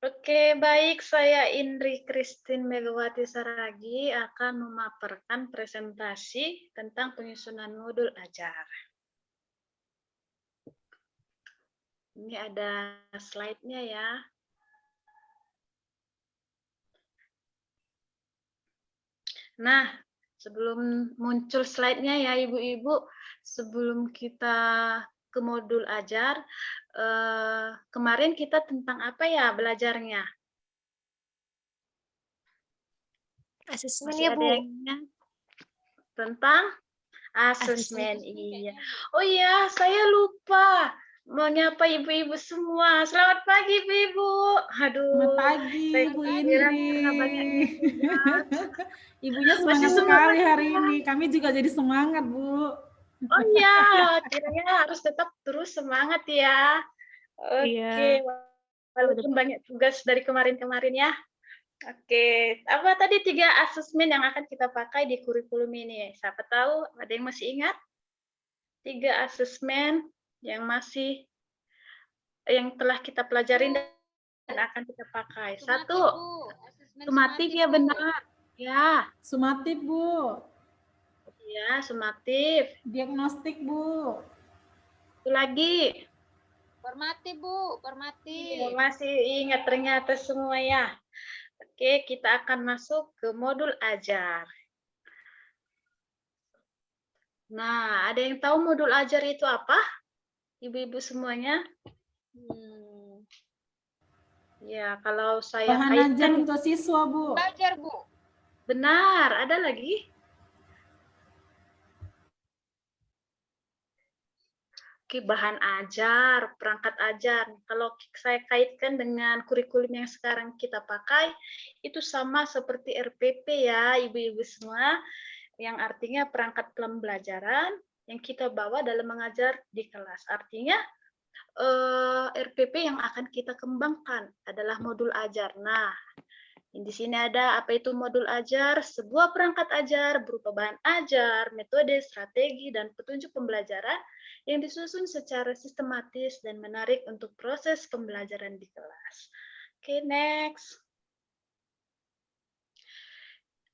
Oke, baik. Saya Indri Christine Megawati Saragi akan memaparkan presentasi tentang penyusunan modul ajar. Ini ada slide-nya ya. Nah, sebelum muncul slide-nya ya Ibu-Ibu, sebelum kita ke modul ajar, kemarin kita tentang apa ya belajarnya? Asesmen Masih ya, ada Bu. yang ingat? Tentang asesmen, iya. Oh iya, saya lupa menyapa ibu-ibu semua. Selamat pagi, Ibu-ibu. Selamat Aduh, pagi, saya Bu kepikiran Indri. karena banyaknya tugas. Ibunya Masih semangat sekali semangat hari ya? ini. Kami juga jadi semangat, Bu. Oh iya, kiranya harus tetap terus semangat ya. Oke, Iya. walaupun banyak tugas dari kemarin-kemarin ya. Oke, apa tadi 3 asesmen yang akan kita pakai di kurikulum ini? Siapa tahu ada yang masih ingat? 3 asesmen yang telah kita pelajarin dan akan kita pakai. Satu, sumatif ya benar. Ya, Sumatif, Bu. ya sumatif. Diagnostik, Bu. Itu lagi. Formatif, Bu, Iya, formatif. masih ingat ternyata semua ya. Oke, kita akan masuk ke modul ajar. Nah, ada yang tahu modul ajar itu apa? Ibu-ibu semuanya? Ya, kalau saya Bahan ajar kaitkan untuk siswa, Bu. Belajar, Bu. benar, ada lagi? Oke, bahan ajar, perangkat ajar. Kalau saya kaitkan dengan kurikulum yang sekarang kita pakai, itu sama seperti RPP ya, ibu-ibu semua, yang artinya perangkat pembelajaran yang kita bawa dalam mengajar di kelas. Artinya RPP yang akan kita kembangkan adalah modul ajar. Nah, di sini ada apa itu modul ajar, sebuah perangkat ajar berupa bahan ajar, metode, strategi, dan petunjuk pembelajaran yang disusun secara sistematis dan menarik untuk proses pembelajaran di kelas. Oke, next.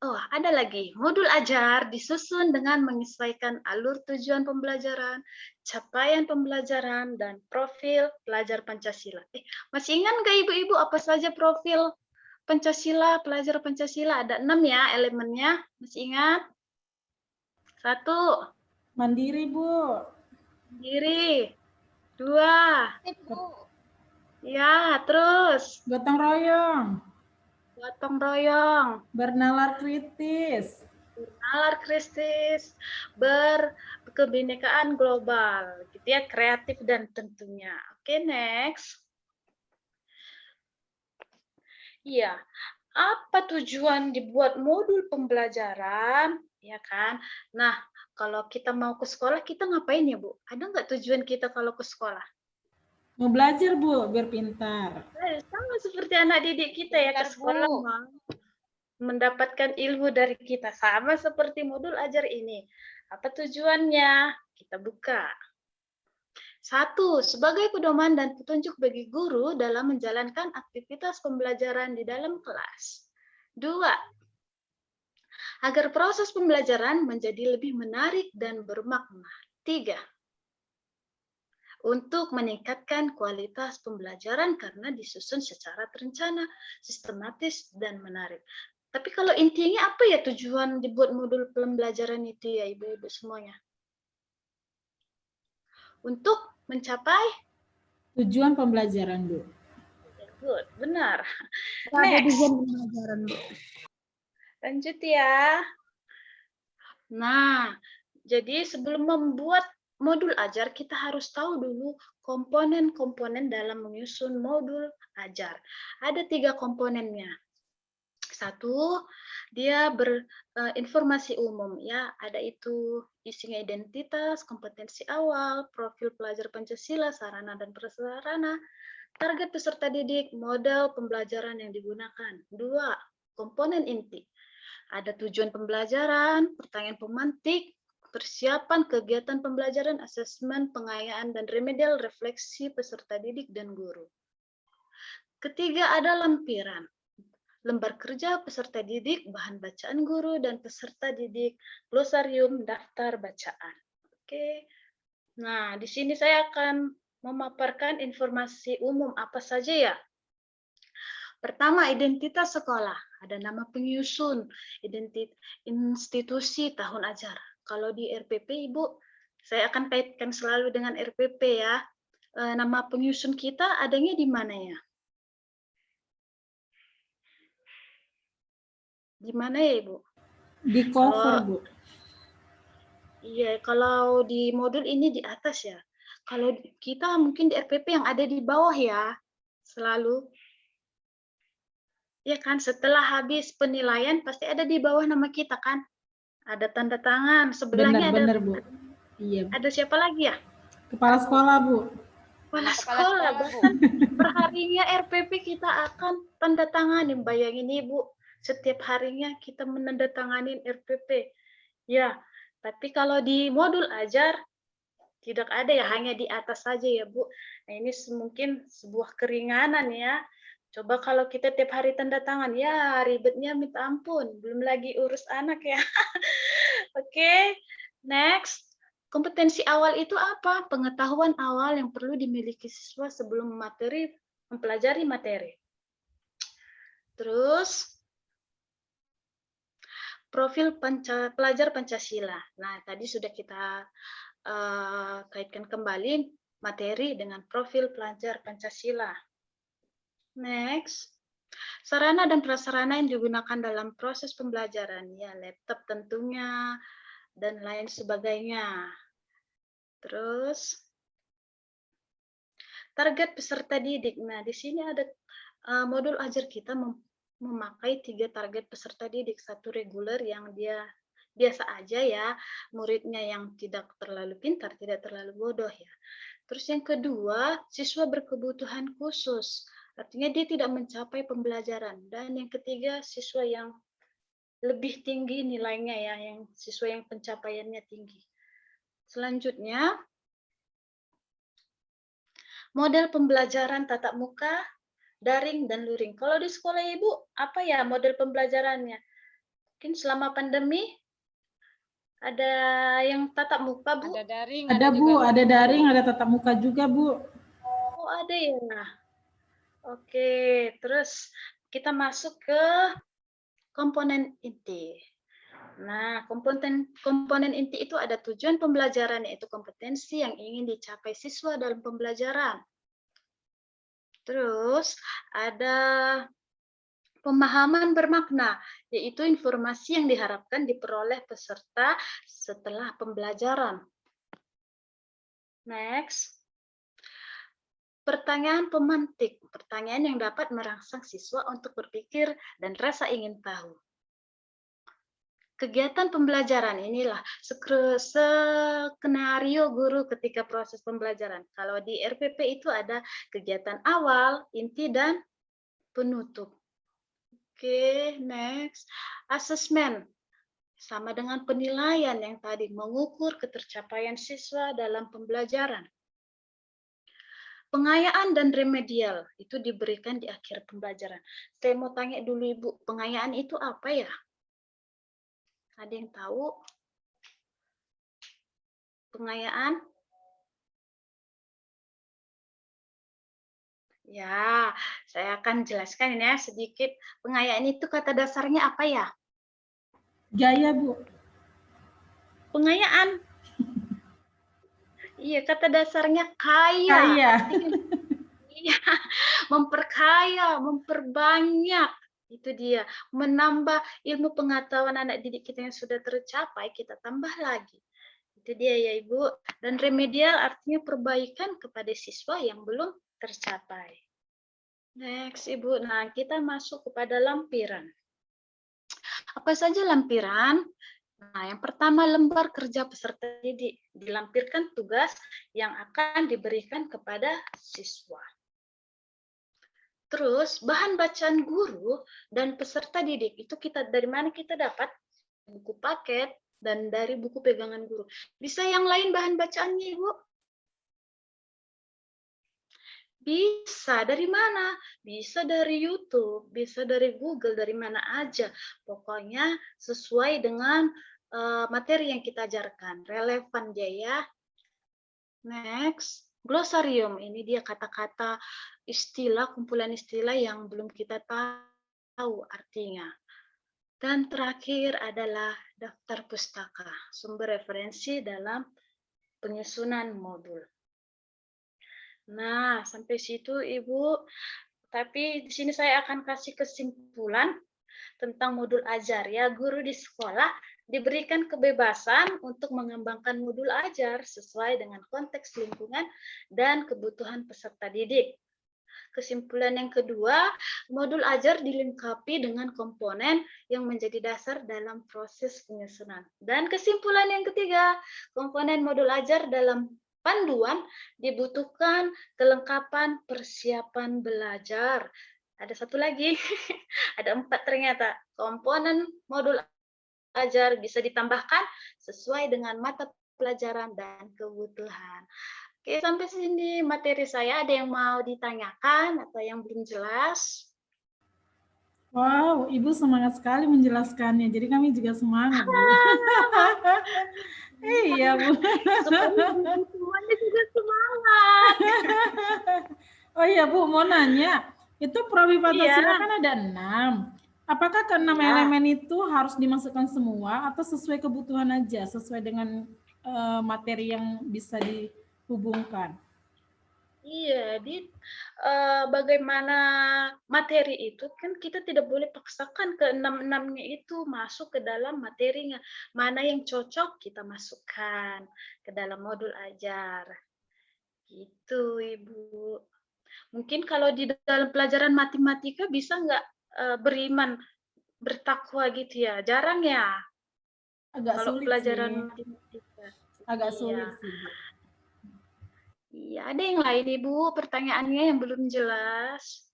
Oh, ada lagi. Modul ajar disusun dengan menyesuaikan alur tujuan pembelajaran, capaian pembelajaran, dan profil pelajar Pancasila. Masih ingat nggak ibu-ibu apa saja profil Pancasila, pelajar Pancasila? Ada 6 ya elemennya. Masih ingat? 1. Mandiri, Bu. Mandiri. 2. Aktif, Bu. Ya, terus. Gotong royong. Gotong royong. Bernalar kritis. Nalar kritis, berkebinekaan global, gitu ya, kreatif dan tentunya. Oke, next. Iya, apa tujuan dibuat modul pembelajaran, ya kan? Nah, kalau kita mau ke sekolah, kita ngapain ya, Bu? Ada nggak tujuan kita kalau ke sekolah? Mau belajar, Bu, biar pintar. Sama seperti anak didik kita ya, ke Pintar, sekolah Bu. mau mendapatkan ilmu dari kita. Sama seperti modul ajar ini. Apa tujuannya? Kita buka. 1. Sebagai pedoman dan petunjuk bagi guru dalam menjalankan aktivitas pembelajaran di dalam kelas. 2. Agar proses pembelajaran menjadi lebih menarik dan bermakna. 3. Untuk meningkatkan kualitas pembelajaran karena disusun secara terencana, sistematis, dan menarik. Tapi kalau intinya apa ya tujuan dibuat modul pembelajaran itu ya ibu-ibu semuanya? Untuk mencapai Tujuan pembelajaran, Bu. good, benar. Ada Next. tujuan pembelajaran, Bu. Lanjut ya. Nah, jadi sebelum membuat modul ajar, kita harus tahu dulu komponen-komponen dalam menyusun modul ajar. Ada 3 komponennya. 1, dia berinformasi umum ya, ada itu isinya identitas, kompetensi awal, profil pelajar Pancasila, sarana dan prasarana, target peserta didik, model pembelajaran yang digunakan. 2, komponen inti. Ada tujuan pembelajaran, pertanyaan pemantik, persiapan kegiatan pembelajaran, asesmen, pengayaan, dan remedial refleksi peserta didik dan guru. Ketiga ada lampiran. Lembar kerja peserta didik, bahan bacaan guru, dan peserta didik, glosarium, daftar bacaan. Oke. Nah, di sini saya akan memaparkan informasi umum apa saja ya. Pertama, identitas sekolah. Ada nama penyusun, institusi, tahun ajar. Kalau di RPP, Ibu, saya akan kaitkan selalu dengan RPP ya. Nama penyusun kita adanya di mana ya? Di mana ya, Ibu? Di cover, Kalau- Bu. Iya, kalau di modul ini di atas ya. Kalau kita mungkin di RPP yang ada di bawah ya, selalu. Ya kan, setelah habis penilaian pasti ada di bawah nama kita kan. Ada tanda tangan, sebelahnya Benar-benar, Bu. Iya, Bu. ada siapa lagi ya? Kepala sekolah, Bu. Kepala Kepala sekolah. sekolah, Bu. Perharinya RPP kita akan tanda tanganin. Bayangin Ibu, setiap harinya kita menandatanganin RPP. Ya, tapi kalau di modul ajar tidak ada ya, hanya di atas saja ya Bu. Nah ini mungkin sebuah keringanan ya. Coba kalau kita tiap hari tanda tangan, ya ribetnya minta ampun. Belum lagi urus anak ya. Oke, next. Kompetensi awal itu apa? Pengetahuan awal yang perlu dimiliki siswa sebelum mempelajari materi. Terus, profil pelajar Pancasila. Nah, tadi sudah kita kaitkan kembali materi dengan profil pelajar Pancasila. Next, sarana dan prasarana yang digunakan dalam proses pembelajaran, ya laptop tentunya, dan lain sebagainya. Terus, target peserta didik. Nah, di sini ada modul ajar kita memakai 3 target peserta didik. Satu reguler yang dia biasa aja ya, muridnya yang tidak terlalu pintar, tidak terlalu bodoh ya. Terus yang kedua, siswa berkebutuhan khusus. Artinya dia tidak mencapai pembelajaran. Dan yang ketiga, siswa yang lebih tinggi nilainya ya, yang siswa yang pencapaiannya tinggi. Selanjutnya, model pembelajaran tatap muka, daring, dan luring. Kalau di sekolah Ibu, apa ya model pembelajarannya? Mungkin selama pandemi, ada yang tatap muka, Bu? Ada daring, Ada, Bu. juga Ada luring, daring, Bu. ada tatap muka juga, Bu. Oh, ada ya. Oke, terus kita masuk ke komponen inti. Nah, komponen inti itu ada tujuan pembelajaran, yaitu kompetensi yang ingin dicapai siswa dalam pembelajaran. Terus ada pemahaman bermakna, yaitu informasi yang diharapkan diperoleh peserta setelah pembelajaran. Next. Pertanyaan pemantik, pertanyaan yang dapat merangsang siswa untuk berpikir dan rasa ingin tahu. Kegiatan pembelajaran inilah skenario guru ketika proses pembelajaran. Kalau di RPP itu ada kegiatan awal, inti, dan penutup. Oke, next. Asesmen. Sama dengan penilaian yang tadi, mengukur ketercapaian siswa dalam pembelajaran. Pengayaan dan remedial itu diberikan di akhir pembelajaran. Saya mau tanya dulu Ibu, pengayaan itu apa ya? Ada yang tahu? Pengayaan? Ya, saya akan jelaskan ini ya sedikit. Pengayaan itu kata dasarnya apa ya? Gaya, Bu. Pengayaan. Iya, kata dasarnya kaya. Kaya. Iya, memperkaya, memperbanyak. Itu dia, menambah ilmu pengetahuan anak didik kita yang sudah tercapai, kita tambah lagi. Itu dia ya Ibu. Dan remedial artinya perbaikan kepada siswa yang belum tercapai. Next Ibu, nah kita masuk kepada lampiran. Apa saja lampiran? Nah, yang pertama lembar kerja peserta didik. Dilampirkan tugas yang akan diberikan kepada siswa. Terus bahan bacaan guru dan peserta didik itu kita dari mana kita dapat? Buku paket dan dari buku pegangan guru. Bisa yang lain bahan bacaannya Ibu? Bisa dari mana? Bisa dari YouTube, bisa dari Google, dari mana aja. Pokoknya sesuai dengan materi yang kita ajarkan, relevan dia ya. Next, glosarium. Ini dia kata-kata istilah, kumpulan istilah yang belum kita tahu artinya. Dan terakhir adalah daftar pustaka, sumber referensi dalam penyusunan modul. Nah, sampai situ Ibu. Tapi di sini saya akan kasih kesimpulan tentang modul ajar ya. Guru di sekolah diberikan kebebasan untuk mengembangkan modul ajar sesuai dengan konteks lingkungan dan kebutuhan peserta didik. Kesimpulan yang kedua, modul ajar dilengkapi dengan komponen yang menjadi dasar dalam proses penyusunan. Dan kesimpulan yang ketiga, komponen modul ajar dalam panduan dibutuhkan kelengkapan persiapan belajar. Ada satu lagi, ada 4 ternyata. Komponen modul ajar bisa ditambahkan sesuai dengan mata pelajaran dan kebutuhan. Oke, sampai sini materi saya. Ada yang mau ditanyakan atau yang belum jelas? Wow, Ibu semangat sekali menjelaskannya. Jadi kami juga semangat, Bu. Iya, Bu. Semuanya juga semangat. Oh iya, Bu, mau nanya. Itu Prodi Pancasila Iya. kan ada 6. Apakah ke-6 Iya. elemen itu harus dimasukkan semua atau sesuai kebutuhan aja, sesuai dengan materi yang bisa dihubungkan? Iya, bagaimana materi itu kan kita tidak boleh paksakan ke enam-enamnya itu masuk ke dalam materinya. Mana yang cocok kita masukkan ke dalam modul ajar. Gitu, Ibu. Mungkin kalau di dalam pelajaran matematika bisa nggak beriman, bertakwa gitu ya? Jarang ya Agak kalau sulit pelajaran sih. matematika. Agak Iya. sulit sih, Bu. Iya, ada yang lain Ibu pertanyaannya yang belum jelas?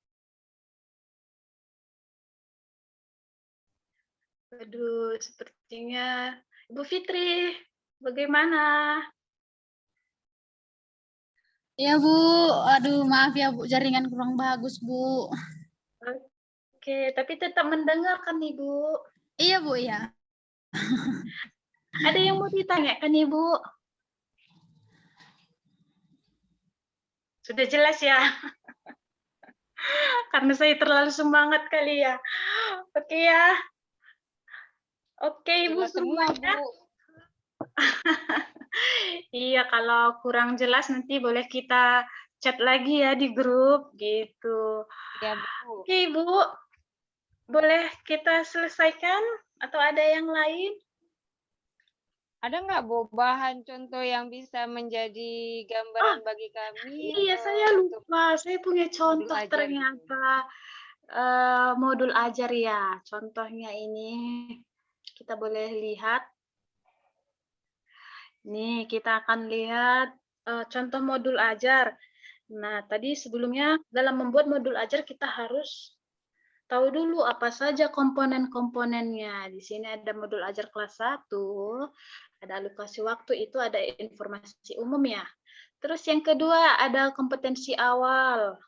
Aduh, sepertinya Ibu Fitri, bagaimana? Iya Bu, aduh maaf ya Bu, jaringan kurang bagus Bu. Oke, tapi tetap mendengarkan Ibu. Iya Bu ya. Ada yang mau ditanyakan Ibu? Sudah jelas ya? Karena saya terlalu semangat kali ya. Oke ya. Oke Ibu Jelas semua semuanya. Bu. Iya, kalau kurang jelas nanti boleh kita chat lagi ya di grup gitu. Iya Bu. Oke Ibu, boleh kita selesaikan atau ada yang lain? Ada nggak Bu bahan contoh yang bisa menjadi gambaran bagi kami Iya, saya untuk lupa. Saya punya modul contoh ajar gitu? ternyata modul ajar ya. Contohnya ini kita boleh lihat. Nih, kita akan lihat contoh modul ajar. Nah, tadi sebelumnya dalam membuat modul ajar kita harus tahu dulu apa saja komponen-komponennya. Di sini ada modul ajar kelas 1, ada alokasi waktu, itu ada informasi umum ya. Terus yang kedua ada kompetensi awal.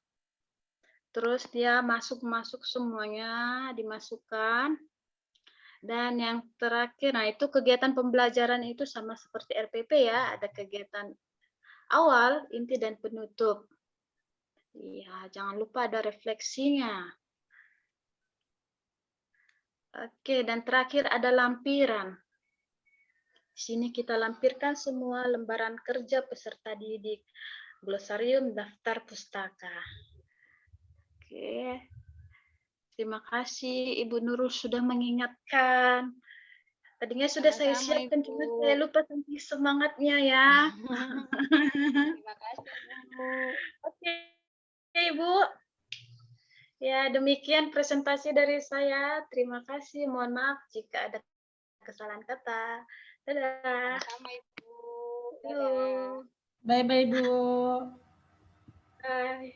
Terus dia masuk semuanya, dimasukkan. Dan yang terakhir, nah itu kegiatan pembelajaran itu sama seperti RPP ya, ada kegiatan awal, inti, dan penutup. Iya, jangan lupa ada refleksinya. Oke, dan terakhir ada lampiran. Di sini kita lampirkan semua lembaran kerja peserta didik, glosarium, daftar pustaka. Oke, terima kasih Ibu Nurul sudah mengingatkan. Tadinya sudah saya Sama-sama siapkan, Ibu. cuma saya lupa saking semangatnya ya. Terima kasih Bu. Oke, Ibu. Ya, demikian presentasi dari saya. Terima kasih. Mohon maaf jika ada kesalahan kata. Dadah. Sama-sama Ibu. Dadah. Yuk. Bye-bye, Bu. Bye.